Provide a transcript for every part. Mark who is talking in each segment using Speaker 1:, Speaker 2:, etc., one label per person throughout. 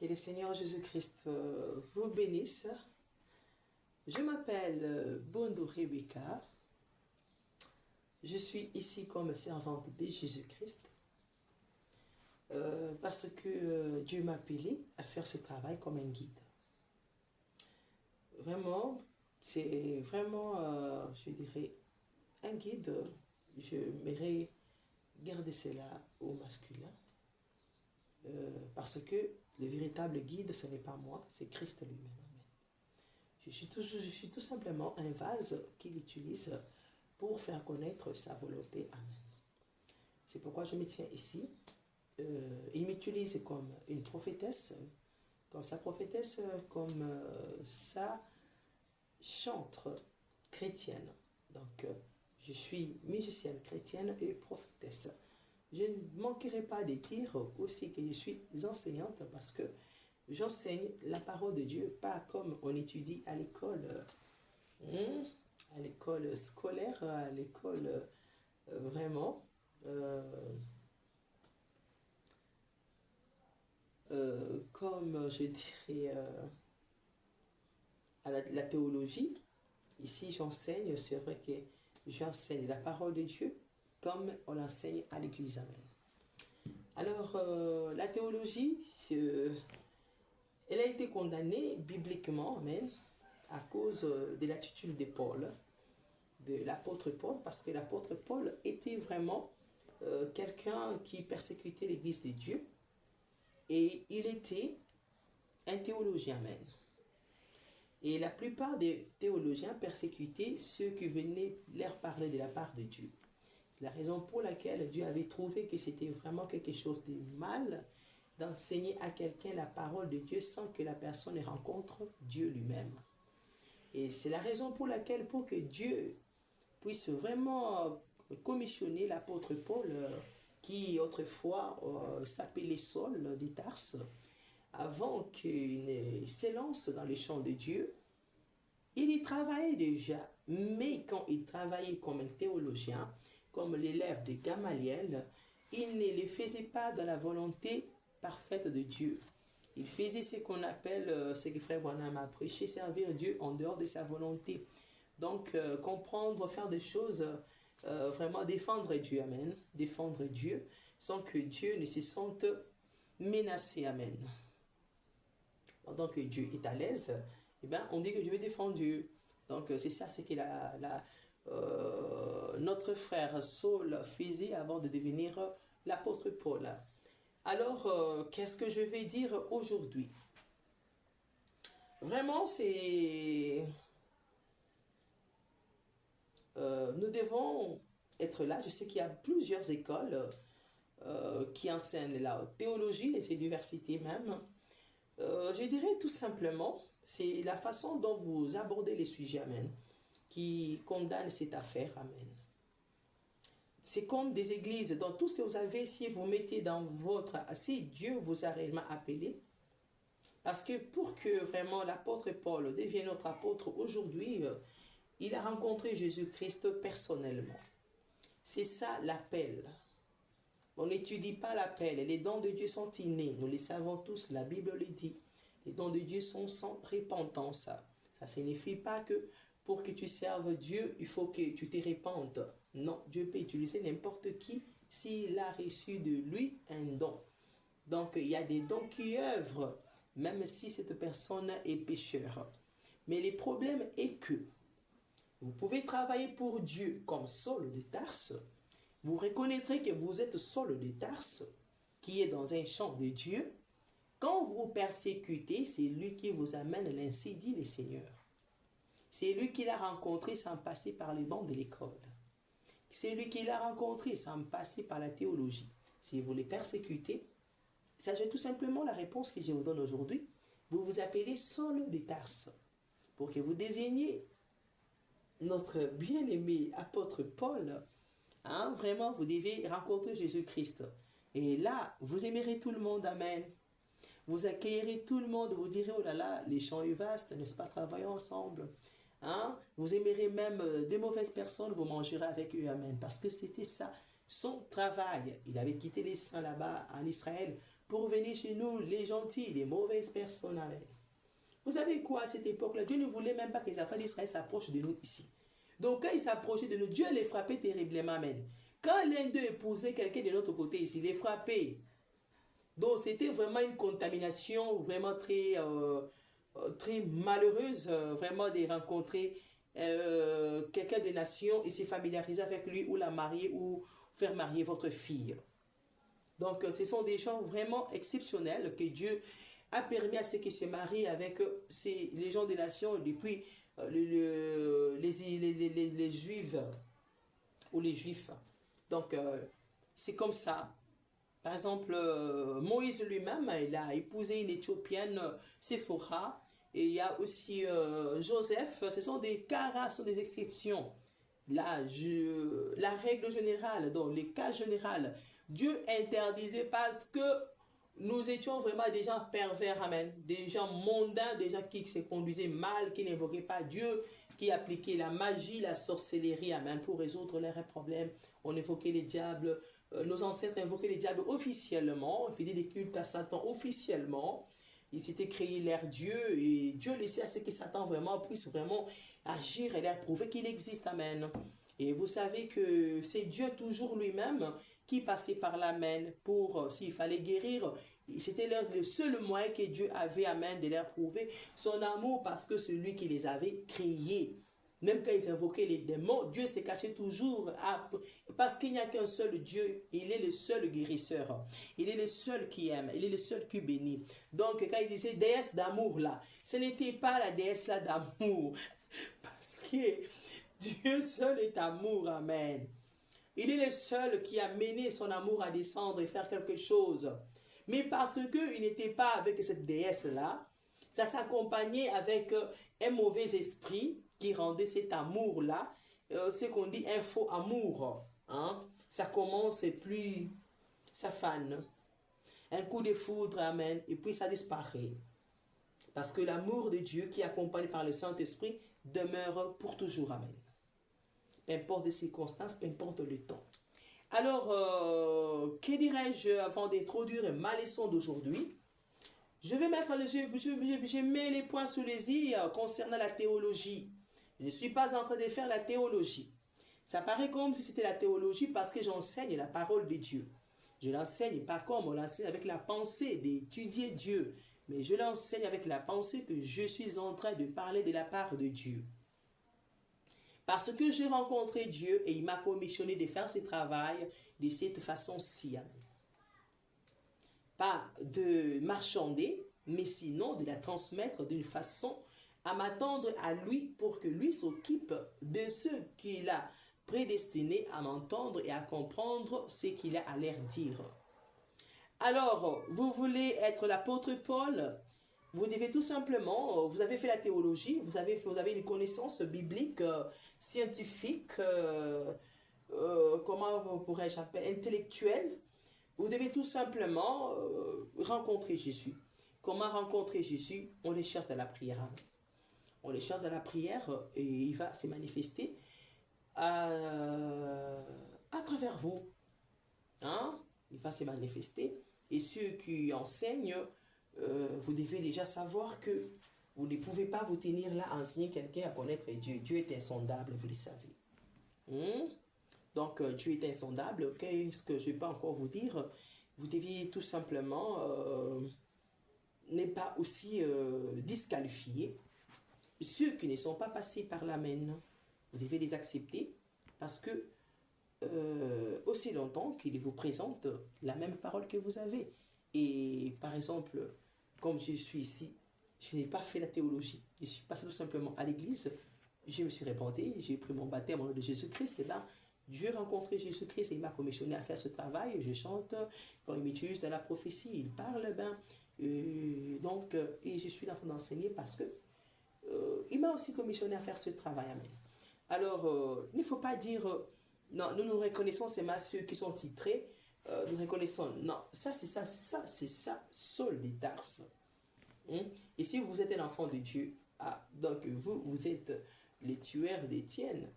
Speaker 1: Que le Seigneur Jésus-Christ vous bénisse. Je m'appelle Bondo Rebecca. Je suis ici comme servante de Jésus-Christ parce que Dieu m'a appelé à faire ce travail comme un guide. Vraiment, c'est vraiment, je dirais, un guide. Je m'aimerais garder cela au masculin. Parce que le véritable guide, ce n'est pas moi, c'est Christ lui-même. Amen. Je suis tout simplement un vase qu'il utilise pour faire connaître sa volonté. Amen. C'est pourquoi je me tiens ici. Il m'utilise comme une prophétesse, comme sa prophétesse, comme sa chantre chrétienne. Donc, je suis musicienne chrétienne et prophétesse. Je ne manquerai pas de dire aussi que je suis enseignante parce que j'enseigne la parole de Dieu, pas comme on étudie à l'école scolaire, à l'école vraiment comme je dirais à la théologie. Ici j'enseigne, c'est vrai que j'enseigne la parole de Dieu comme on l'enseigne à l'église. Amen. Alors, la théologie, elle a été condamnée bibliquement, amen, à cause de l'attitude de Paul, de l'apôtre Paul, parce que l'apôtre Paul était vraiment quelqu'un qui persécutait l'église de Dieu, et il était un théologien, amen. Et la plupart des théologiens persécutaient ceux qui venaient leur parler de la part de Dieu. C'est la raison pour laquelle Dieu avait trouvé que c'était vraiment quelque chose de mal d'enseigner à quelqu'un la parole de Dieu sans que la personne rencontre Dieu lui-même. Et c'est la raison pour laquelle, pour que Dieu puisse vraiment commissionner l'apôtre Paul, qui autrefois s'appelait Saul de Tarse, avant qu'il ne s'élance dans les champs de Dieu, il y travaillait déjà, mais quand il travaillait comme un théologien, comme l'élève de Gamaliel, il ne le faisait pas dans la volonté parfaite de Dieu. Il faisait ce qu'on appelle, ce que Frère Branham a prêché, servir Dieu en dehors de sa volonté. Donc, comprendre, faire des choses, vraiment défendre Dieu, amen. Défendre Dieu, sans que Dieu ne se sente menacé, amen. Pendant que Dieu est à l'aise, eh bien, on dit que je vais défendre Dieu. Donc, c'est ça, c'est que notre frère Saul faisait avant de devenir l'apôtre Paul. Alors, qu'est-ce que je vais dire aujourd'hui? Vraiment, c'est... nous devons être là. Je sais qu'il y a plusieurs écoles qui enseignent la théologie et ses diversités même. Je dirais tout simplement, c'est la façon dont vous abordez les sujets, amen, qui condamne cette affaire, amen. C'est comme des églises, dans tout ce que vous avez, si vous mettez dans votre... Si Dieu vous a réellement appelé, parce que pour que vraiment l'apôtre Paul devienne notre apôtre aujourd'hui, il a rencontré Jésus-Christ personnellement. C'est ça l'appel. On n'étudie pas l'appel. Les dons de Dieu sont innés. Nous les savons tous. La Bible le dit. Les dons de Dieu sont sans repentance. Ça ne signifie pas que pour que tu serves Dieu, il faut que tu te répandes. Non, Dieu peut utiliser n'importe qui s'il a reçu de lui un don. Donc, il y a des dons qui œuvrent, même si cette personne est pécheur. Mais le problème est que vous pouvez travailler pour Dieu comme Saul de Tarse. Vous reconnaîtrez que vous êtes Saul de Tarse, qui est dans un champ de Dieu. Quand vous persécutez, c'est lui qui vous amène l'ainsi dit le Seigneur. C'est lui qui l'a rencontré sans passer par les bancs de l'école. C'est lui qui l'a rencontré sans passer par la théologie. Si vous les persécutez, sachez tout simplement la réponse que je vous donne aujourd'hui. Vous vous appelez Saul de Tarse. Pour que vous deveniez notre bien-aimé apôtre Paul, hein, vraiment, vous devez rencontrer Jésus-Christ. Et là, vous aimerez tout le monde, amen. Vous accueillerez tout le monde, vous direz, oh là là, les champs sont vastes, n'est-ce pas, travaillons ensemble. Hein? Vous aimerez même des mauvaises personnes, vous mangerez avec eux, amen. Parce que c'était ça, son travail. Il avait quitté les saints là-bas en Israël pour venir chez nous, les gentils, les mauvaises personnes. Amen. Vous savez quoi, à cette époque-là, Dieu ne voulait même pas que les enfants d'Israël s'approchent de nous ici. Donc, quand ils s'approchaient de nous, Dieu les frappait terriblement. Amen. Quand l'un d'eux épousait quelqu'un de notre côté ici, il les frappait. Donc, c'était vraiment une contamination vraiment très malheureuse, vraiment de rencontrer quelqu'un de nation et se familiariser avec lui ou la marier ou faire marier votre fille. Donc, ce sont des gens vraiment exceptionnels que Dieu a permis à ceux qui se marient avec les gens des nations depuis les Juifs ou les Juifs. Donc, c'est comme ça. Par exemple, Moïse lui-même, il a épousé une Éthiopienne, Séphora, et il y a aussi Joseph. Ce sont des cas rares, ce sont des exceptions. La règle générale, donc les cas généraux, Dieu interdisait parce que nous étions vraiment des gens pervers, amen, des gens mondains, des gens qui se conduisaient mal, qui n'invoquaient pas Dieu, qui appliquaient la magie, la sorcellerie, amen, pour résoudre leurs problèmes. On évoquait les diables, nos ancêtres invoquaient les diables officiellement, ils faisaient des cultes à Satan officiellement. Ils s'étaient créés leur Dieu et Dieu laissait à ce que Satan vraiment puisse vraiment agir et leur prouver qu'il existe, amen. Et vous savez que c'est Dieu toujours lui-même qui passait par la main pour, s'il fallait guérir, c'était le seul moyen que Dieu avait, amen, de leur prouver son amour parce que c'est lui qui les avait créés. Même quand ils invoquaient les démons, Dieu se cachait toujours parce qu'il n'y a qu'un seul Dieu, il est le seul guérisseur. Il est le seul qui aime, il est le seul qui bénit. Donc quand il disait déesse d'amour là, ce n'était pas la déesse là d'amour parce que Dieu seul est amour, amen. Il est le seul qui a mené son amour à descendre et faire quelque chose. Mais parce qu'il n'était pas avec cette déesse-là, ça s'accompagnait avec un mauvais esprit qui rendait cet amour-là, ce qu'on dit un faux amour. Hein? Ça commence et puis ça fane. Un coup de foudre, amen, et puis ça disparaît. Parce que l'amour de Dieu qui est accompagné par le Saint-Esprit demeure pour toujours, amen. Peu importe les circonstances, peu importe le temps. Alors, que dirais-je avant d'introduire ma leçon d'aujourd'hui? Je vais mettre je mets les points sous les i concernant la théologie. Je ne suis pas en train de faire la théologie. Ça paraît comme si c'était la théologie parce que j'enseigne la parole de Dieu. Je l'enseigne pas comme on l'enseigne avec la pensée d'étudier Dieu, mais je l'enseigne avec la pensée que je suis en train de parler de la part de Dieu. Parce que j'ai rencontré Dieu et il m'a commissionné de faire ce travail de cette façon-ci. Pas de marchander, mais sinon de la transmettre d'une façon à m'attendre à lui pour que lui s'occupe de ceux qu'il a prédestinés à m'entendre et à comprendre ce qu'il a à leur dire. Alors, vous voulez être l'apôtre Paul? Vous devez tout simplement, vous avez fait la théologie, vous avez une connaissance biblique, scientifique, comment pourrais-je appeler, intellectuelle. Vous devez tout simplement rencontrer Jésus. Comment rencontrer Jésus? On les cherche dans la prière. On les cherche dans la prière et il va se manifester à travers vous. Hein? Il va se manifester. Et ceux qui enseignent, vous devez déjà savoir que vous ne pouvez pas vous tenir là à enseigner quelqu'un à connaître Dieu. Dieu est insondable, vous le savez. Donc, Dieu est insondable. Qu'est-ce que je peux encore vous dire? Vous deviez tout simplement ne pas aussi disqualifier ceux qui ne sont pas passés par la main. Vous devez les accepter parce que aussi longtemps qu'ils vous présentent la même parole que vous avez. Et par exemple, comme je suis ici, je n'ai pas fait la théologie. Je suis passé tout simplement à l'église, je me suis répandu, j'ai pris mon baptême au nom de Jésus-Christ. Et là, Dieu a rencontré Jésus-Christ et il m'a commissionné à faire ce travail. Je chante, quand il m'utilise dans la prophétie, il parle, et je suis là pour enseigner parce que il m'a aussi commissionné à faire ce travail. Amen. Alors, il ne faut pas dire, non, nous reconnaissons ces ceux qui sont titrés, nous reconnaissons, non, ça c'est ça, Saul de Tarse. Et si vous êtes un enfant de Dieu, donc vous êtes les tueurs d'Étienne,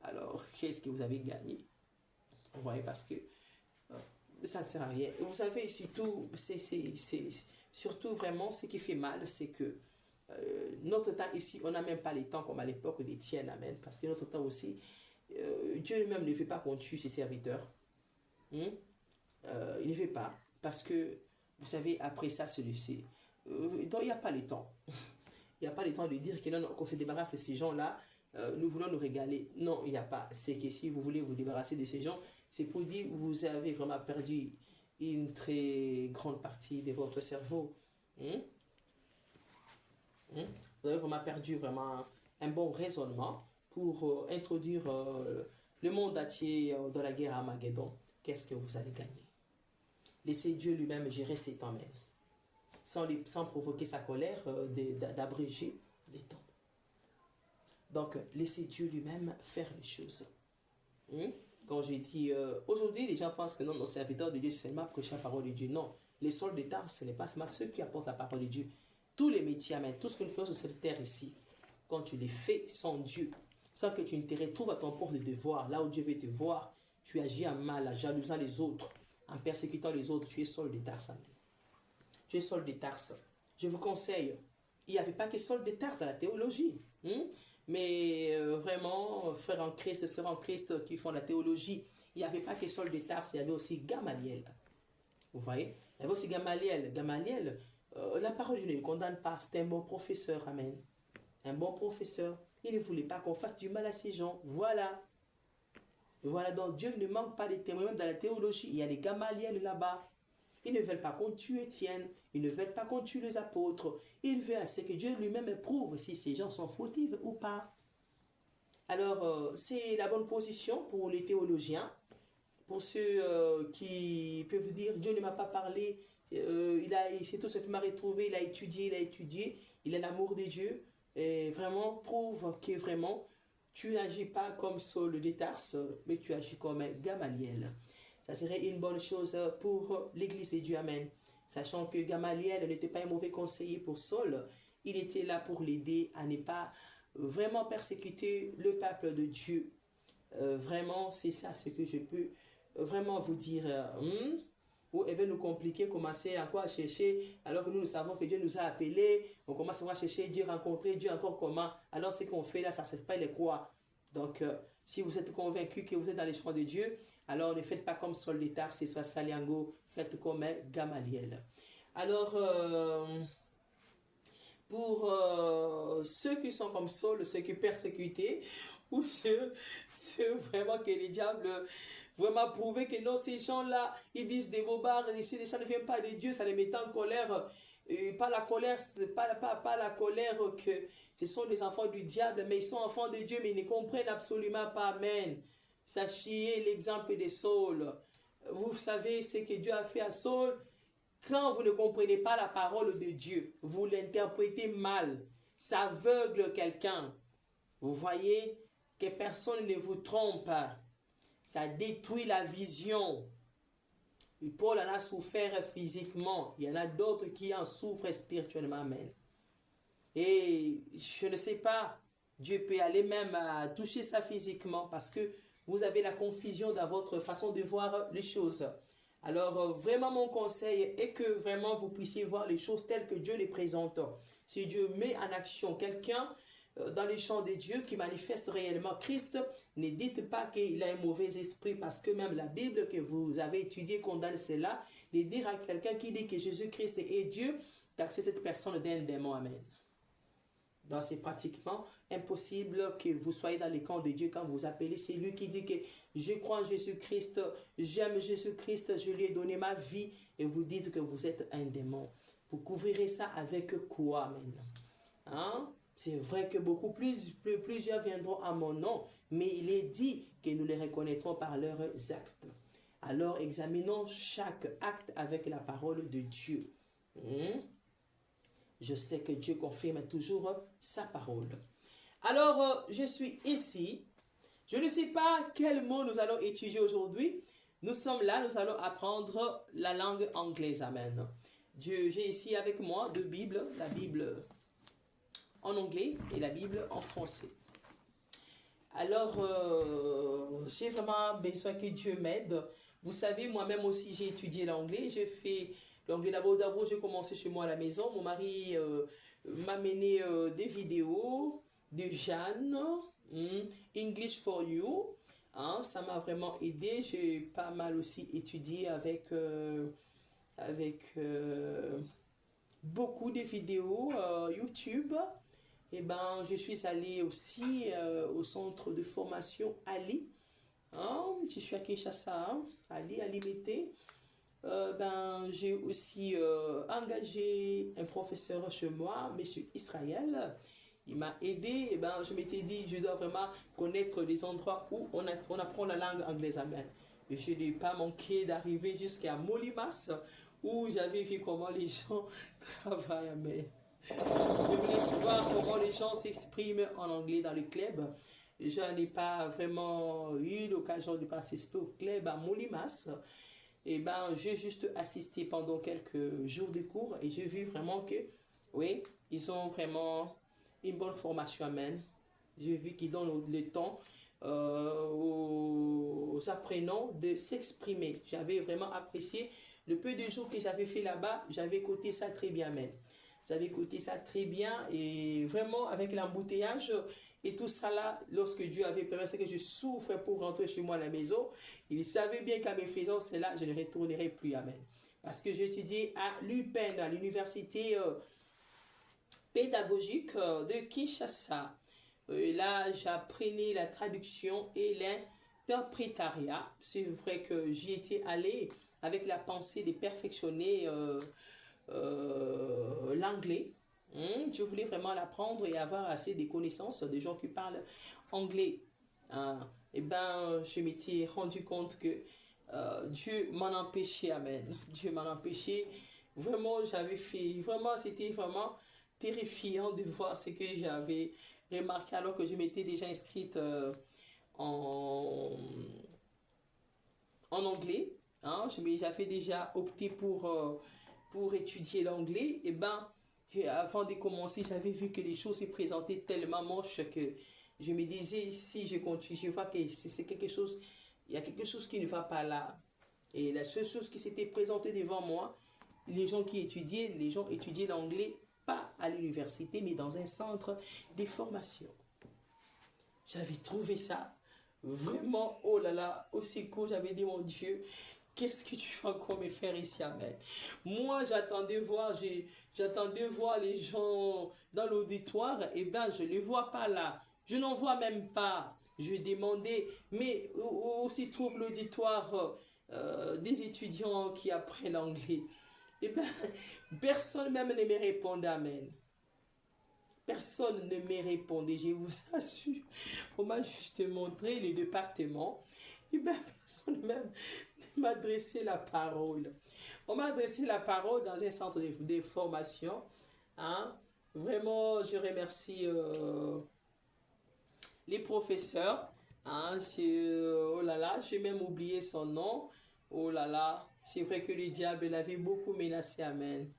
Speaker 1: alors qu'est-ce que vous avez gagné? Vous voyez, parce que ça ne sert à rien. Vous savez, surtout vraiment, ce qui fait mal, c'est que notre temps ici, on n'a même pas les temps comme à l'époque d'Étienne, amen. Parce que notre temps aussi, Dieu lui-même ne fait pas qu'on tue ses serviteurs. Hmm? Il ne fait pas. Parce que, vous savez, après ça, celui-ci. Donc, il n'y a pas le temps. Il n'y a pas le temps de dire que non, qu'on se débarrasse de ces gens-là. Nous voulons nous régaler. Non, il n'y a pas. C'est que si vous voulez vous débarrasser de ces gens, c'est pour dire que vous avez vraiment perdu une très grande partie de votre cerveau. Hmm? Hmm? Vous avez vraiment perdu vraiment un bon raisonnement pour introduire le monde entier dans la guerre à Armageddon. Qu'est-ce que vous allez gagner? Laissez Dieu lui-même gérer ses temps même. Sans provoquer sa colère, d'abréger les temps. Donc, laissez Dieu lui-même faire les choses. Quand j'ai dit, aujourd'hui, les gens pensent que non, nos serviteurs de Dieu, c'est seulement prêcher la parole de Dieu. Non, les soldats, ce n'est pas seulement ceux qui apportent la parole de Dieu. Tous les métiers, amen, tout ce que nous faisons sur cette terre ici, quand tu les fais sans Dieu, sans que tu ne te retrouves à ton poste de devoir, là où Dieu veut te voir, tu agis en mal, en jaloussant les autres, en persécutant les autres, tu es Saul de Tarse, amen. Tu es Saul de Tarse. Je vous conseille, il n'y avait pas que Saul de Tarse à la théologie. Mais vraiment, frères en Christ, sœurs en Christ qui font la théologie, il n'y avait pas que Saul de Tarse, il y avait aussi Gamaliel. Vous voyez? Il y avait aussi Gamaliel. Gamaliel, la parole de Dieu ne le condamne pas. C'était un bon professeur, amen. Un bon professeur. Il ne voulait pas qu'on fasse du mal à ces gens. Voilà. Voilà, donc Dieu ne manque pas de témoins, même dans la théologie. Il y a les Gamaliel là-bas. Ils ne veulent pas qu'on tue Étienne. Ils ne veulent pas qu'on tue les apôtres. Ils veulent assez que Dieu lui-même éprouve si ces gens sont fautifs ou pas. Alors, c'est la bonne position pour les théologiens. Pour ceux qui peuvent dire, Dieu ne m'a pas parlé, il s'est tout simplement retrouvé, il a étudié, il a l'amour de Dieu. Et vraiment, prouve que vraiment, tu n'agis pas comme Saul de Tarse, mais tu agis comme Gamaliel. Ça serait une bonne chose pour l'Église de Dieu, amen. Sachant que Gamaliel n'était pas un mauvais conseiller pour Saul, il était là pour l'aider à ne pas vraiment persécuter le peuple de Dieu. Vraiment, c'est ça ce que je peux vraiment vous dire. Ou elle veut nous compliquer, commencer encore à chercher, alors que nous savons que Dieu nous a appelés, on commence à chercher Dieu, rencontrer Dieu encore comment. Alors ce qu'on fait là, ça ne sert pas les quoi. Donc, si vous êtes convaincu que vous êtes dans les choix de Dieu, alors ne faites pas comme Saul de Tarse, soit Saliango, faites comme Gamaliel. Alors, pour ceux qui sont comme Saul, ceux qui persécutés, ou ceux vraiment que les diables vraiment prouvé que non, ces gens-là, ils disent des bobards, ici, ça ne vient pas de Dieu, ça les met en colère. Pas la colère, pas la colère que ce sont des enfants du diable, mais ils sont enfants de Dieu, mais ils ne comprennent absolument pas. Amen. Sachez l'exemple de Saul. Vous savez ce que Dieu a fait à Saul. Quand vous ne comprenez pas la parole de Dieu, vous l'interprétez mal. Ça aveugle quelqu'un. Vous voyez que personne ne vous trompe. Ça détruit la vision. Paul en a souffert physiquement. Il y en a d'autres qui en souffrent spirituellement. Amen. Et je ne sais pas, Dieu peut aller même à toucher ça physiquement parce que vous avez la confusion dans votre façon de voir les choses. Alors, vraiment, mon conseil est que vraiment vous puissiez voir les choses telles que Dieu les présente. Si Dieu met en action quelqu'un dans les champs de Dieu qui manifeste réellement Christ, ne dites pas qu'il a un mauvais esprit parce que même la Bible que vous avez étudiée condamne cela. De dire à quelqu'un qui dit que Jésus-Christ est Dieu, taxer cette personne d'un démon. Amen. Donc c'est pratiquement impossible que vous soyez dans les camps de Dieu quand vous appelez celui qui dit que je crois en Jésus-Christ, j'aime Jésus-Christ, je lui ai donné ma vie et vous dites que vous êtes un démon. Vous couvrirez ça avec quoi maintenant? Hein? C'est vrai que plusieurs viendront à mon nom, mais il est dit que nous les reconnaîtrons par leurs actes. Alors examinons chaque acte avec la parole de Dieu. Je sais que Dieu confirme toujours sa parole. Alors, je suis ici. Je ne sais pas quel mot nous allons étudier aujourd'hui. Nous sommes là, nous allons apprendre la langue anglaise. Amen. J'ai ici avec moi deux Bibles, la Bible en anglais et la Bible en français. Alors, j'ai vraiment besoin que Dieu m'aide Vous savez, moi-même aussi, j'ai étudié l'anglais. J'ai fait l'anglais d'abord, j'ai commencé chez moi à la maison. Mon mari m'a mené des vidéos de Jeanne, English for You. Hein, ça m'a vraiment aidé. J'ai pas mal aussi étudié avec beaucoup de vidéos YouTube. Et ben, je suis allée aussi au centre de formation Ali. Hein, je suis à Kinshasa, hein, Ali, Ali Mété. Ben, j'ai aussi engagé un professeur chez moi, Monsieur Israël. Il m'a aidé. Et ben, je m'étais dit, je dois vraiment connaître les endroits où on apprend la langue anglaise. Amen. Je n'ai pas manqué d'arriver jusqu'à Molimas, où j'avais vu comment les gens travaillent. Amen. Je voulais voir comment les gens s'expriment en anglais dans le club. Je n'ai pas vraiment eu l'occasion de participer au club à Molimas. Et ben, j'ai juste assisté pendant quelques jours de cours et j'ai vu vraiment que, oui, ils ont vraiment une bonne formation, amen. J'ai vu qu'ils donnent le temps aux apprenants de s'exprimer. J'avais vraiment apprécié le peu de jours que j'avais fait là-bas, j'avais écouté ça très bien, amen. J'avais écouté ça très bien et vraiment avec l'embouteillage et tout ça là, lorsque Dieu avait permis que je souffre pour rentrer chez moi à la maison, il savait bien qu'en me faisant cela, je ne retournerai plus, amen. Parce que j'ai étudié à l'UPEN, à l'université pédagogique de Kinshasa. Là, j'apprenais la traduction et l'interprétariat. C'est vrai que j'y étais allée avec la pensée de perfectionner l'anglais. Je voulais vraiment l'apprendre et avoir assez de connaissances de gens qui parlent anglais. Et ben, je m'étais rendu compte que Dieu m'en empêchait, amen. Dieu m'en empêchait. Vraiment, j'avais fait, vraiment, c'était vraiment terrifiant de voir ce que j'avais remarqué alors que je m'étais déjà inscrite en, en anglais. Hein, j'avais déjà opté pour étudier l'anglais. Et ben, avant de commencer, j'avais vu que les choses se présentaient tellement moches que je me disais, si je continue, je vois que c'est quelque chose, il y a quelque chose qui ne va pas là. Et la seule chose qui s'était présentée devant moi, les gens étudiaient l'anglais, pas à l'université, mais dans un centre de formation. J'avais trouvé ça vraiment, oh là là, aussi court, j'avais dit, mon Dieu, qu'est-ce que tu vas encore me faire ici, amen. Moi, j'attendais voir les gens dans l'auditoire, et ben, je ne les vois pas là. Je n'en vois même pas. Je demandais, mais où s'y trouve l'auditoire des étudiants qui apprennent l'anglais? Et ben, personne même ne me répondait, amen. Personne ne me répondait, je vous assure. On m'a juste montré le département. Et bien, personne même ne m'a adressé la parole. On m'a adressé la parole dans un centre de formation. Hein? Vraiment, je remercie les professeurs. Hein? Oh là là, j'ai même oublié son nom. Oh là là, c'est vrai que le diable l'avait beaucoup menacé, amen.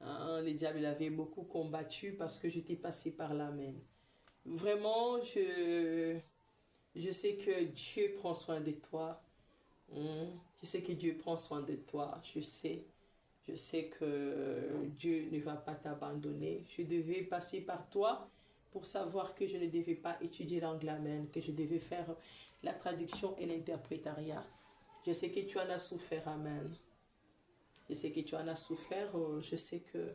Speaker 1: Hein, le diable l'avait beaucoup combattu parce que j'étais passé par là, amen. Vraiment, je sais que Dieu prend soin de toi. Je sais que Dieu prend soin de toi. Je sais que Dieu ne va pas t'abandonner. Je devais passer par toi pour savoir que je ne devais pas étudier l'anglais, amen, que je devais faire la traduction et l'interprétariat. Je sais que tu en as souffert, amen. Je sais que tu en as souffert. Je sais que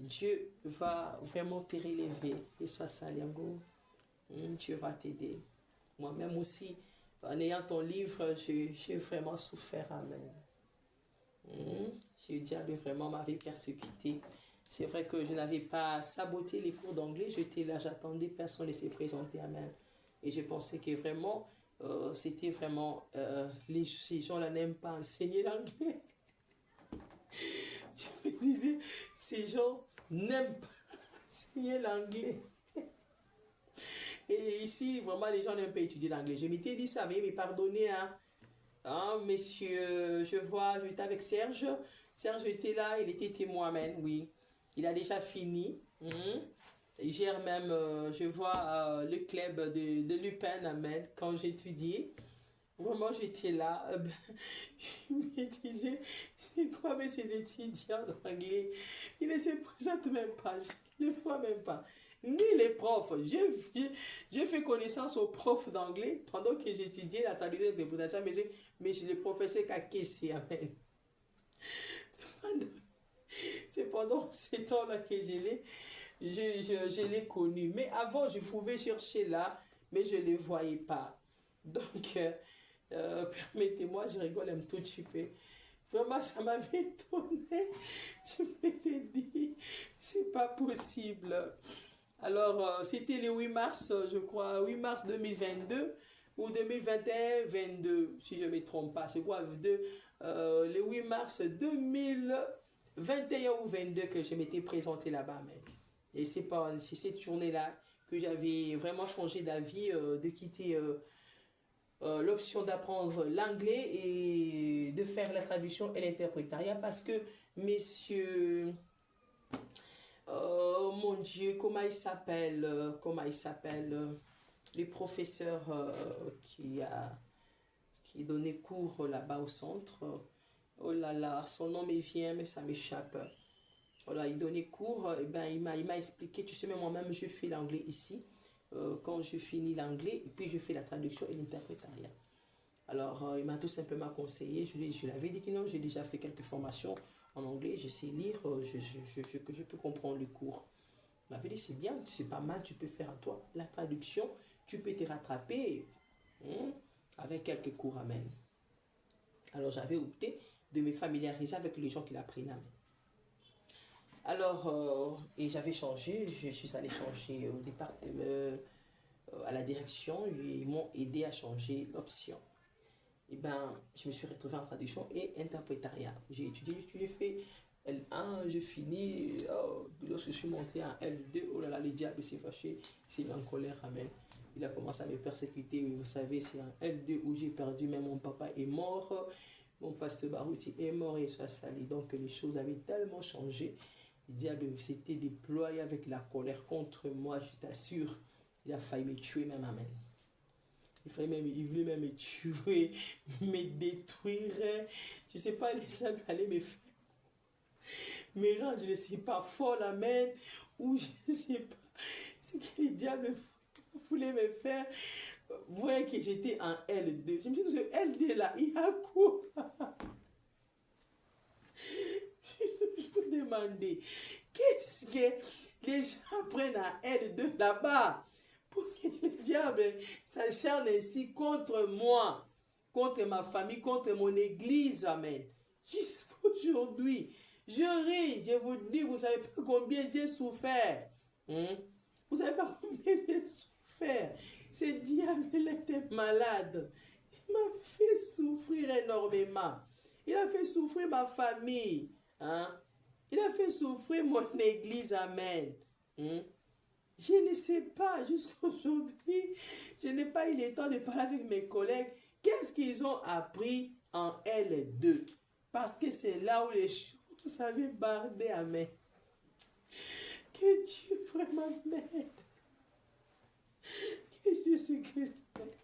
Speaker 1: Dieu va vraiment te relever. Et sois saliango. Dieu va t'aider. Moi-même aussi, en ayant ton livre, j'ai vraiment souffert, amen. Le diable vraiment m'avait persécuté. C'est vrai que je n'avais pas saboté les cours d'anglais. J'étais là, j'attendais, personne ne s'est présenté, amen. Et je pensais que vraiment, c'était vraiment, ces gens-là n'aiment pas enseigner l'anglais. Je me disais, ces gens n'aiment pas enseigner l'anglais. Et ici, vraiment, les gens n'aiment pas étudier l'anglais. Je m'étais dit, ça va me pardonner, hein. Hein, messieurs, je vois, j'étais avec Serge. Serge était là, il était témoin, amen, oui. Il a déjà fini. Il gère même, je vois, le club de l'UPEN, amen, quand j'étudiais. Vraiment, j'étais là. Je me disais, c'est quoi mais ces étudiants d'anglais? Ils ne se présentent même pas, je ne les vois même pas. Ni les profs. J'ai fait connaissance aux profs d'anglais pendant que j'étudiais la traduction de interprétation, mais je le professeur Kakessi, amen. C'est pendant ces temps-là que je l'ai connu. Mais avant, je pouvais chercher là, mais je ne les voyais pas. Donc, permettez-moi, je rigole un tout petit peu. Vraiment, ça m'avait étonné. Je m'étais dit, c'est pas possible. Alors, c'était le 8 mars, je crois, 8 mars 2022 ou 2021-22, si je ne me trompe pas. C'est quoi, le 8 mars 2021 ou 22 que je m'étais présenté là-bas. Et c'est cette journée-là que j'avais vraiment changé d'avis, de quitter l'option d'apprendre l'anglais et de faire la traduction et l'interprétariat parce que, messieurs, mon Dieu, comment il s'appelle, le professeur qui donnait cours là-bas au centre. Oh là là, son nom me vient, mais ça m'échappe. Voilà, il donnait cours, et ben, il m'a expliqué, tu sais, mais moi-même, je fais l'anglais ici. Quand je finis l'anglais, et puis je fais la traduction et l'interprétariat. Alors, il m'a tout simplement conseillé, je l'avais dit que non, j'ai déjà fait quelques formations en anglais, je sais lire, je peux comprendre le cours. Il m'avait dit, c'est bien, c'est pas mal, tu peux faire à toi. La traduction, tu peux te rattraper avec quelques cours, amen. Alors, j'avais opté de me familiariser avec les gens qui l'apprennent, amen. Alors, et j'avais changé, je suis allé changer au département, à la direction, ils m'ont aidé à changer l'option. Et ben, je me suis retrouvé en traduction et interprétariat. J'ai étudié, j'ai fait L1, j'ai fini, lorsque je suis monté en L2, oh là là, le diable s'est fâché, il s'est mis en colère, amen. Il a commencé à me persécuter, vous savez, c'est en L2 où j'ai perdu, même mon papa est mort, mon pasteur Barouti est mort et il soit sali. Donc les choses avaient tellement changé. Le diable s'était déployé avec la colère contre moi, je t'assure. Il a failli me tuer même, amen. Il voulait même me tuer, me détruire. Je ne sais pas, les diables allaient me faire. Me rendre, je ne sais pas, folle, amen. Ou je ne sais pas ce que les diables voulaient me faire. Vous voyez que j'étais en L2. Je me suis dit, L2 là, il y a quoi? Je vous demandais, qu'est-ce que les gens prennent à L2 là-bas pour que le diable s'acharne ainsi contre moi, contre ma famille, contre mon église, amen. Jusqu'aujourd'hui, je ris, je vous dis, vous ne savez pas combien j'ai souffert. Vous ne savez pas combien j'ai souffert. Ce diable, il était malade. Il m'a fait souffrir énormément. Il a fait souffrir ma famille. Il a fait souffrir mon église, amen. Je ne sais pas, jusqu'aujourd'hui, je n'ai pas eu le temps de parler avec mes collègues. Qu'est-ce qu'ils ont appris en L2? Parce que c'est là où les choses avaient bardé, amen. Que Dieu vraiment m'aide. Que Jésus-Christ m'aide.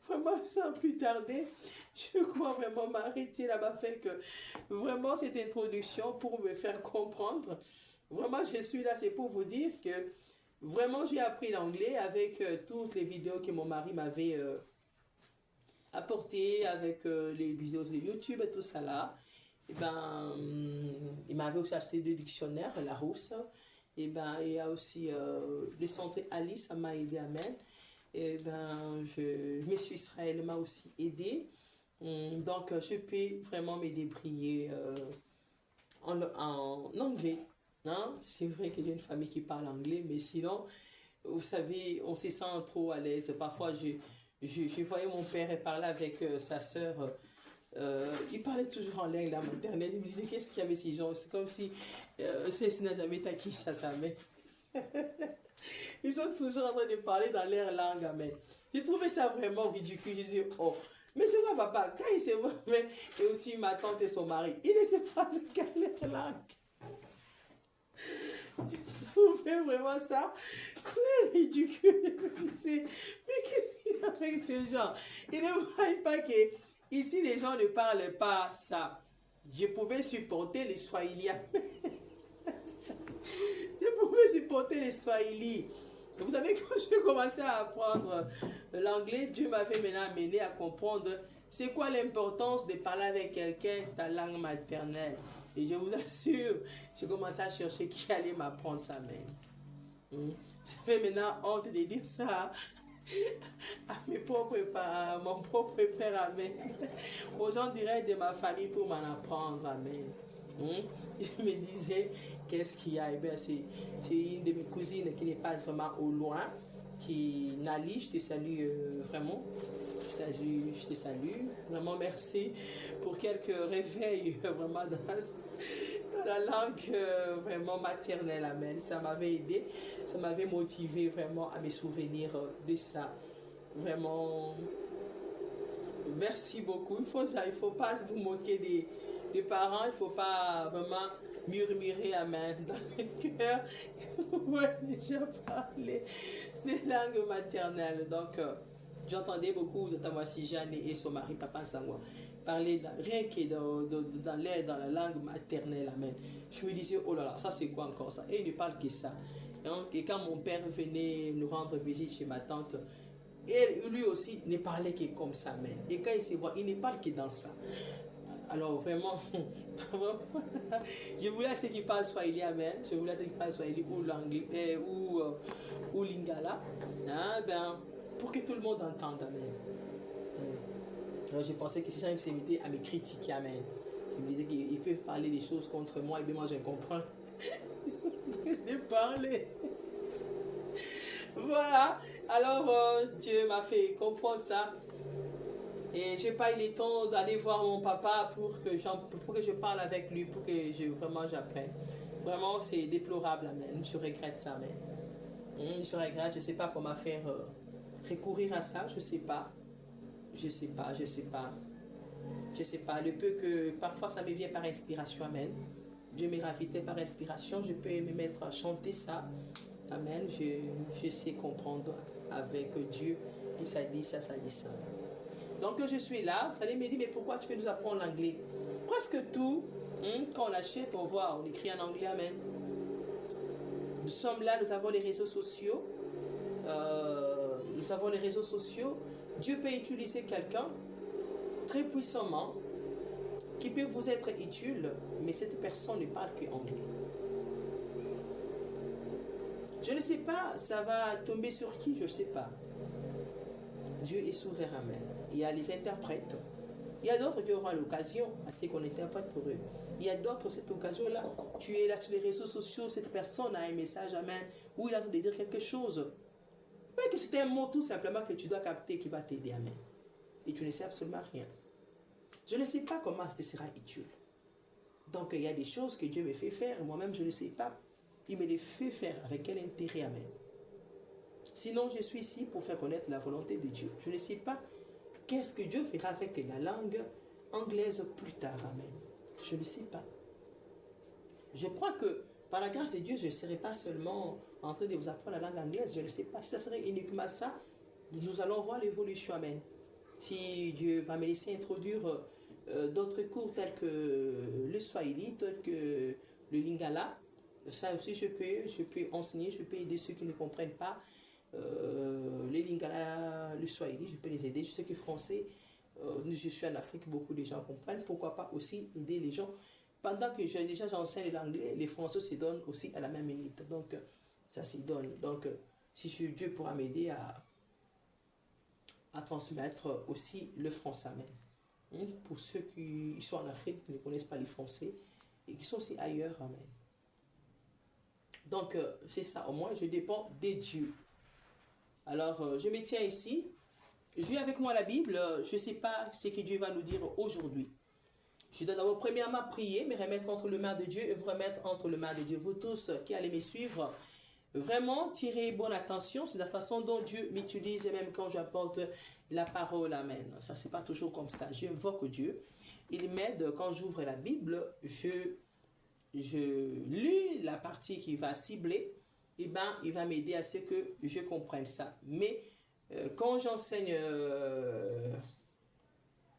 Speaker 1: Vraiment, sans plus tarder, je crois vraiment m'arrêter là-bas, fait que vraiment cette introduction pour me faire comprendre. Vraiment, je suis là, c'est pour vous dire que vraiment, j'ai appris l'anglais avec toutes les vidéos que mon mari m'avait apportées, avec les vidéos de YouTube et tout ça là. Et ben, il m'avait aussi acheté 2 dictionnaires, Larousse. Et ben, il y a aussi le centre Alice, ça m'a aidé, amen. Et ben, Monsieur Israël m'a aussi aidé. Donc, je peux vraiment me débrouiller en anglais. Hein? C'est vrai que j'ai une famille qui parle anglais, mais sinon, vous savez, on se sent trop à l'aise. Parfois, je voyais mon père parler avec sa soeur. Il parlait toujours en langue la maternelle. Je me disais, qu'est-ce qu'il y avait ces gens? C'est comme si celle-ci n'a jamais été à Kinshasa. Ils sont toujours en train de parler dans leur langue, amen. J'ai trouvé ça vraiment ridicule. Je dis, oh, mais c'est quoi, papa? Quand il se voit, et aussi ma tante et son mari, ils ne se parlent qu'à leur langue. trouvé vraiment ça très ridicule. Je me disais, mais qu'est-ce qu'il a avec ces gens? Ils ne voient pas que ici les gens ne parlent pas ça. Je pouvais supporter les Swahiliens. Je pouvais supporter les Swahili. Vous savez, quand j'ai commencé à apprendre l'anglais, Dieu m'avait maintenant amené à comprendre c'est quoi l'importance de parler avec quelqu'un ta langue maternelle. Et je vous assure, j'ai commencé à chercher qui allait m'apprendre ça même. J'avais maintenant honte de dire ça à mes propres parents, à mon propre père, amen. Aux gens directs de ma famille pour m'en apprendre, amen. Je me disais, qu'est-ce qu'il y a? Eh bien, c'est une de mes cousines qui n'est pas vraiment au loin, qui Nali, je te salue vraiment. Je te salue. Vraiment, merci pour quelques réveils vraiment dans la langue vraiment maternelle, amen. Ça m'avait aidé, ça m'avait motivé vraiment à me souvenir de ça. Vraiment, merci beaucoup. Il faut pas vous moquer des parents, il ne faut pas vraiment murmurer amen dans le cœur. Ouais, déjà parlé des langues maternelles. Donc, j'entendais beaucoup de Tamasi Jeanne et son mari, Papa Sangwa, parler rien que dans la langue maternelle, amen. Je me disais, oh là là, ça c'est quoi encore ça? Et il ne parle que ça. Et quand mon père venait nous rendre visite chez ma tante, et lui aussi ne parlait que comme ça, amen. Et quand il se voit, il ne parle que dans ça. Alors vraiment, je voulais ceux qui parlent Swahili, amen. Je voulais ceux qui parlent Swahili ou l'anglais ou lingala, hein, ben, pour que tout le monde entende, amen. Alors je pensais que ces gens s'invitaient à me critiquer, amen. Ils me disaient qu'ils peuvent parler des choses contre moi, et bien moi je comprends. De parler. Voilà, alors Dieu m'a fait comprendre ça. Et je n'ai pas eu le temps d'aller voir mon papa pour que je parle avec lui, pour que vraiment j'apprenne. Vraiment, c'est déplorable, amen. Je regrette ça, amen. Je regrette, je ne sais pas comment faire recourir à ça, je ne sais pas. Je ne sais pas. Le peu que parfois ça me vient par inspiration, amen. Dieu me ravitait par inspiration, je peux me mettre à chanter ça. Amen, je sais comprendre avec Dieu. Et ça dit ça, ça dit ça. Donc je suis là, vous allez me dire, mais pourquoi tu veux nous apprendre l'anglais? Presque tout, quand on achète, on voit, on écrit en anglais, amen. Nous sommes là, nous avons les réseaux sociaux. Dieu peut utiliser quelqu'un très puissamment qui peut vous être utile, mais cette personne ne parle que anglais. Je ne sais pas, ça va tomber sur qui, je ne sais pas. Dieu est souverain, amen. Il y a les interprètes. Il y a d'autres qui auront l'occasion à ce qu'on interprète pour eux. Il y a d'autres, cette occasion-là, tu es là sur les réseaux sociaux, cette personne a un message, amen, où il a envie de dire quelque chose. Mais que c'est un mot tout simplement que tu dois capter qui va t'aider, amen. Et tu ne sais absolument rien. Je ne sais pas comment ça sera utile. Donc il y a des choses que Dieu me fait faire, moi-même je ne sais pas. Il me les fait faire avec quel intérêt, amen. Sinon, je suis ici pour faire connaître la volonté de Dieu. Je ne sais pas qu'est-ce que Dieu fera avec la langue anglaise plus tard, amen. Je ne sais pas. Je crois que par la grâce de Dieu, je ne serai pas seulement en train de vous apprendre la langue anglaise. Je ne sais pas si ça serait uniquement ça. Nous allons voir l'évolution, amen. Si Dieu va me laisser introduire d'autres cours tels que le Swahili, tels que le Lingala, ça aussi je peux enseigner, je peux aider ceux qui ne comprennent pas les Lingala, le Swahili, je peux les aider. Je sais que français, je suis en Afrique, beaucoup de gens comprennent. Pourquoi pas aussi aider les gens? Pendant que j'enseigne l'anglais, les Français se donnent aussi à la même minute. Donc, ça se donne. Donc, si Dieu pourra m'aider à transmettre aussi le français, amen. Pour ceux qui sont en Afrique, qui ne connaissent pas les Français et qui sont aussi ailleurs, amen. Donc, c'est ça. Au moins, je dépends de Dieu. Alors, je me tiens ici. J'ai avec moi la Bible. Je ne sais pas ce que Dieu va nous dire aujourd'hui. Je dois d'abord premièrement prier, me remettre entre les mains de Dieu et vous remettre entre les mains de Dieu. Vous tous qui allez me suivre, vraiment tirez bonne attention. C'est la façon dont Dieu m'utilise, même quand j'apporte la parole, amen. Ça, c'est pas toujours comme ça. J'invoque Dieu. Il m'aide quand j'ouvre la Bible. Je lis la partie qui va cibler eh ben, il va m'aider à ce que je comprenne ça. Mais quand j'enseigne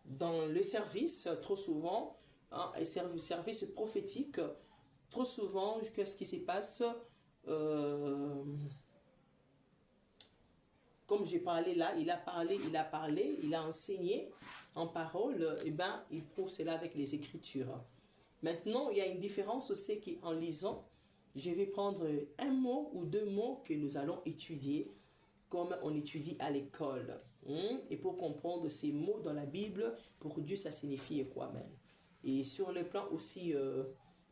Speaker 1: dans le service, trop souvent, hein, service prophétique, trop souvent, qu'est-ce qui se passe? euh, Comme j'ai parlé là, il a enseigné en parole, et ben, il prouve cela avec les Écritures. Maintenant, il y a une différence aussi qu'en lisant, je vais prendre un mot ou deux mots que nous allons étudier comme on étudie à l'école. Et pour comprendre ces mots dans la Bible, pour Dieu, ça signifie quoi même. Et sur le plan aussi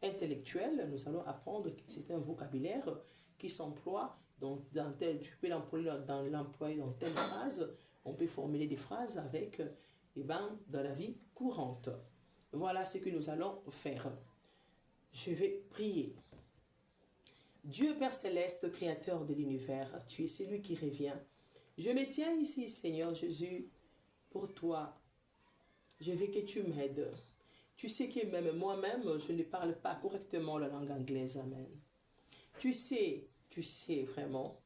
Speaker 1: intellectuel, nous allons apprendre que c'est un vocabulaire qui s'emploie dans tel, tu peux l'employer dans telle phrase, on peut formuler des phrases avec, dans la vie courante. Voilà ce que nous allons faire. Je vais prier. Dieu Père Céleste, Créateur de l'univers, tu es celui qui revient. Je me tiens ici, Seigneur Jésus, pour toi. Je veux que tu m'aides. Tu sais que même moi-même, je ne parle pas correctement la langue anglaise. Amen. Tu sais vraiment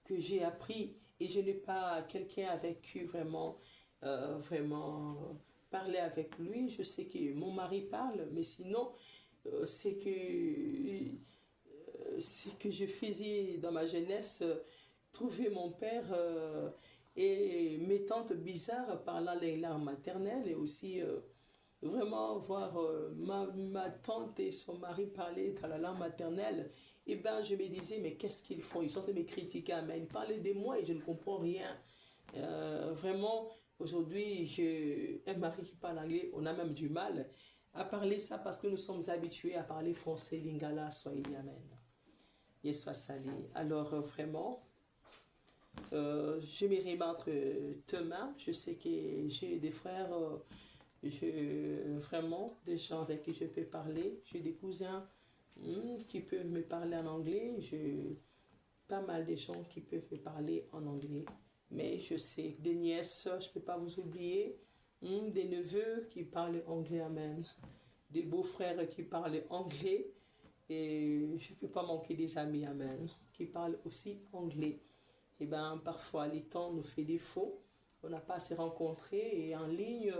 Speaker 1: que j'ai appris et je n'ai pas quelqu'un avec qui vraiment parler avec lui. Je sais que mon mari parle, mais sinon, c'est que je faisais dans ma jeunesse trouver mon père et mes tantes bizarres parlant les langues maternelles et aussi vraiment voir ma tante et son mari parler dans la langue maternelle. Et ben je me disais, mais qu'est-ce qu'ils font? Ils sont en train de me critiquer, mais ils parlaient de moi et je ne comprends rien. Vraiment, aujourd'hui, j'ai un mari qui parle anglais, on a même du mal à parler ça parce que nous sommes habitués à parler français, lingala, swahili, amen. Yeswa Sali. Alors, vraiment, je me remets entre tes mains. Je sais que j'ai des frères, vraiment, des gens avec qui je peux parler. J'ai des cousins qui peuvent me parler en anglais. J'ai pas mal de gens qui peuvent me parler en anglais. Mais je sais, des nièces, je ne peux pas vous oublier. Des neveux qui parlent anglais, amen. Des beaux-frères qui parlent anglais. Et je ne peux pas manquer des amis, amen, qui parlent aussi anglais. Et bien, parfois, les temps nous fait défaut. On n'a pas à se rencontrer. Et en ligne,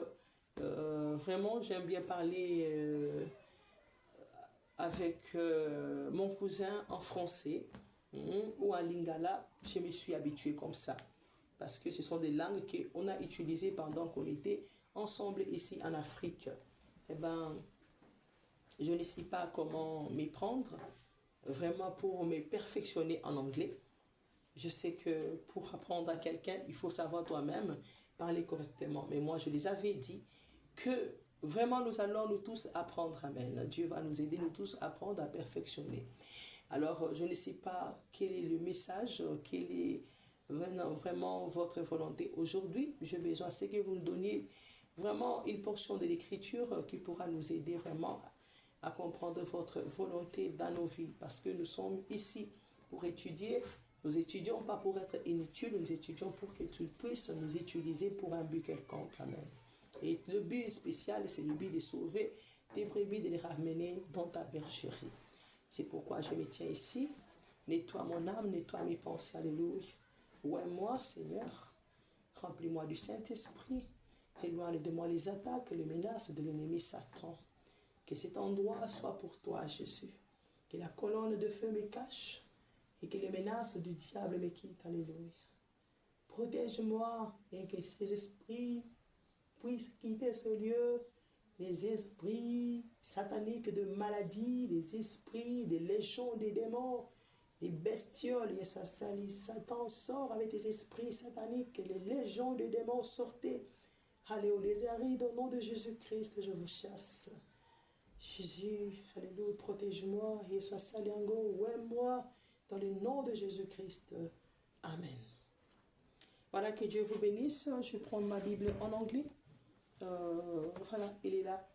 Speaker 1: vraiment, j'aime bien parler avec mon cousin en français ou en lingala. Je me suis habituée comme ça. Parce que ce sont des langues qu'on a utilisées pendant qu'on était ensemble ici en Afrique. Et bien, je ne sais pas comment m'y prendre, vraiment pour me perfectionner en anglais. Je sais que pour apprendre à quelqu'un, il faut savoir toi-même parler correctement. Mais moi, je les avais dit que vraiment nous allons nous tous apprendre. Amen. Dieu va nous aider nous tous à apprendre à perfectionner. Alors, je ne sais pas quel est le message, quelle est vraiment votre volonté aujourd'hui. J'ai besoin de ce que vous nous donniez vraiment une portion de l'écriture qui pourra nous aider vraiment à comprendre votre volonté dans nos vies. Parce que nous sommes ici pour étudier. Nous étudions pas pour être inutiles, nous étudions pour que tu puisses nous utiliser pour un but quelconque. Amen. Et le but spécial, c'est le but de sauver tes brebis, de les ramener dans ta bergerie. C'est pourquoi je me tiens ici. Nettoie mon âme, nettoie mes pensées. Alléluia. Ouais, moi, Seigneur, remplis-moi du Saint-Esprit. Éloigne de moi les attaques et les menaces de l'ennemi Satan. Que cet endroit soit pour toi, Jésus. Que la colonne de feu me cache et que les menaces du diable me quittent. Alléluia. Protège-moi et que ces esprits puissent quitter ce lieu. Les esprits sataniques de maladie, les esprits des légions des démons, les bestioles, Satan sort avec les esprits sataniques, les légions des démons sortez. Alléluia, les arides au nom de Jésus-Christ, je vous chasse. Jésus, alléluia, protège-moi, Yeshua Saliango, ouais-moi, dans le nom de Jésus-Christ. Amen. Voilà, que Dieu vous bénisse. Je prends ma Bible en anglais. Voilà, il est là.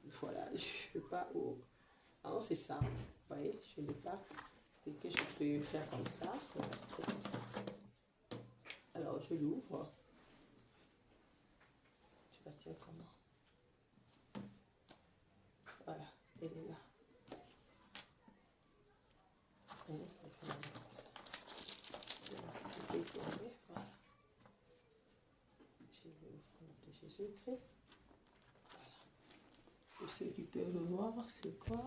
Speaker 1: Voilà, je ne peux pas... Oh. Ah non, c'est ça. Vous voyez, je n'ai pas... C'est que je peux faire comme ça. Voilà, c'est comme ça. Alors, je l'ouvre. Je la tiens comment? Voilà, elle est là. j'ai écrit. Voilà. Pour ceux qui peuvent le voir, c'est quoi?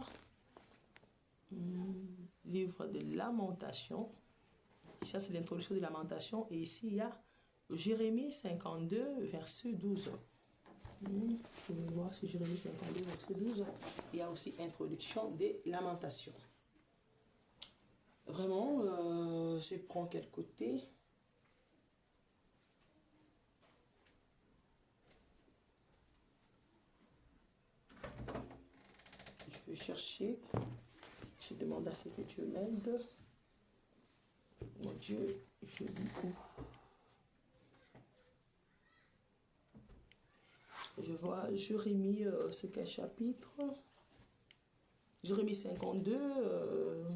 Speaker 1: Livre de Lamentation. Ça, c'est l'introduction de Lamentation. Et ici, il y a Jérémie 52, verset 12. Vous pouvez voir sur Jérémie 52, verset 12. Il y a aussi introduction des Lamentations. Vraiment, je prends quel côté? Je vais chercher. Je demande à ce que Dieu m'aide. Mon Dieu, je dis où? Je vois Jérémie, c'est quel chapitre? Jérémie 52.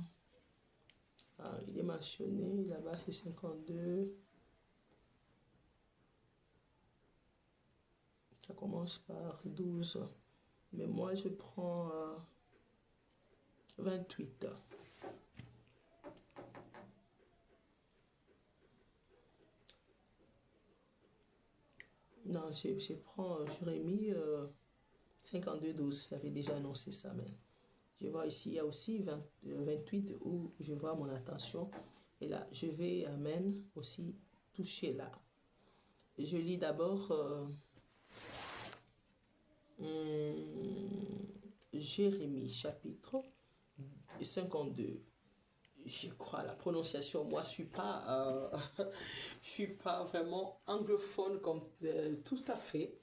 Speaker 1: Il est mentionné là-bas, c'est 52. Ça commence par 12. Mais moi, je prends 28. Non, je prends Jérémie 52, 12. J'avais déjà annoncé ça, mais je vois ici, il y a aussi 28 où je vois mon attention. Et là, je vais, amen, aussi toucher là. Je lis d'abord Jérémie, chapitre 52. Je crois la prononciation, moi je suis pas vraiment anglophone comme tout à fait.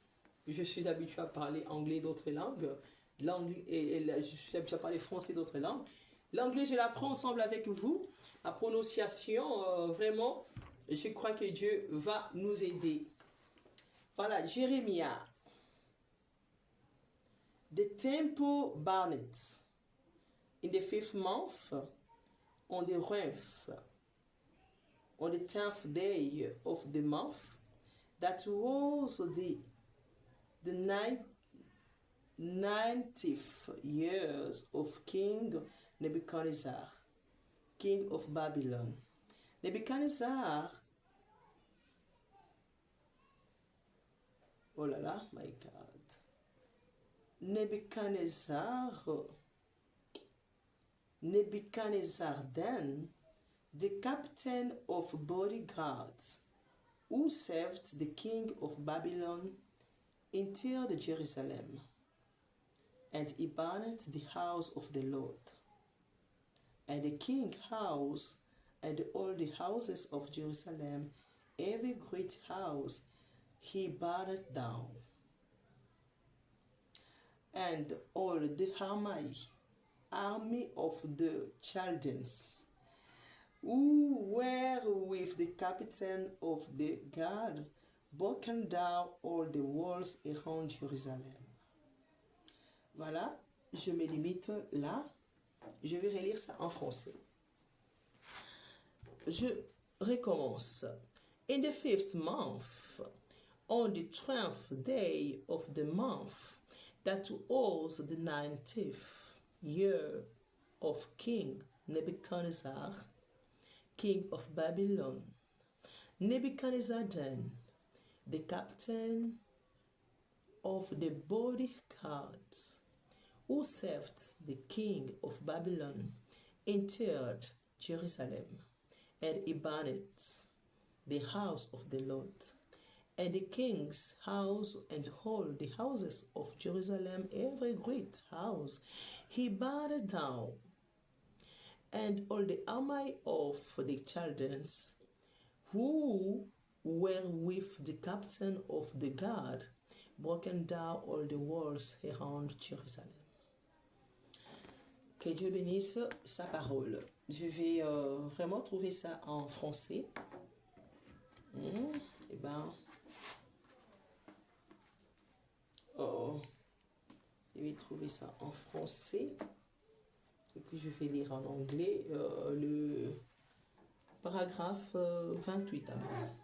Speaker 1: Je suis habitué à parler anglais d'autres langues. Je suis habitué à parler français d'autres langues. L'anglais, je l'apprends ensemble avec vous. La prononciation, vraiment, je crois que Dieu va nous aider. Voilà, Jérémie. The temple burned in the 5th month, on the 10th day of the month, that was the 90th years of King Nebuchadnezzar, king of Babylon. Nebuchadnezzar, oh là là, my God. Nebuchadnezzar then, the captain of bodyguards, who served the king of Babylon, entered Jerusalem, and he burned the house of the Lord, and the king's house, and all the houses of Jerusalem, every great house he burned down, and all the army of the Chaldeans, who were with the captain of the guard, broken down all the walls around Jérusalem. Voilà, je me limite là. Je vais relire ça en français. Je recommence. In the 5th month, on the 12th day of the month, that was the 90th year of King Nebuchadnezzar, king of Babylon. Nebuchadnezzar then, the captain of the bodyguards, who served the king of Babylon, entered Jerusalem, and he burned the house of the Lord, and the king's house, and all the houses of Jerusalem, every great house he burned down, and all the army of the Chaldeans, who were with the captain of the guard, broken down all the walls around Jérusalem. Que Dieu bénisse sa parole. Je vais vraiment trouver ça en français. Eh ben, je vais trouver ça en français. Et puis je vais lire en anglais le paragraphe 28. Amen.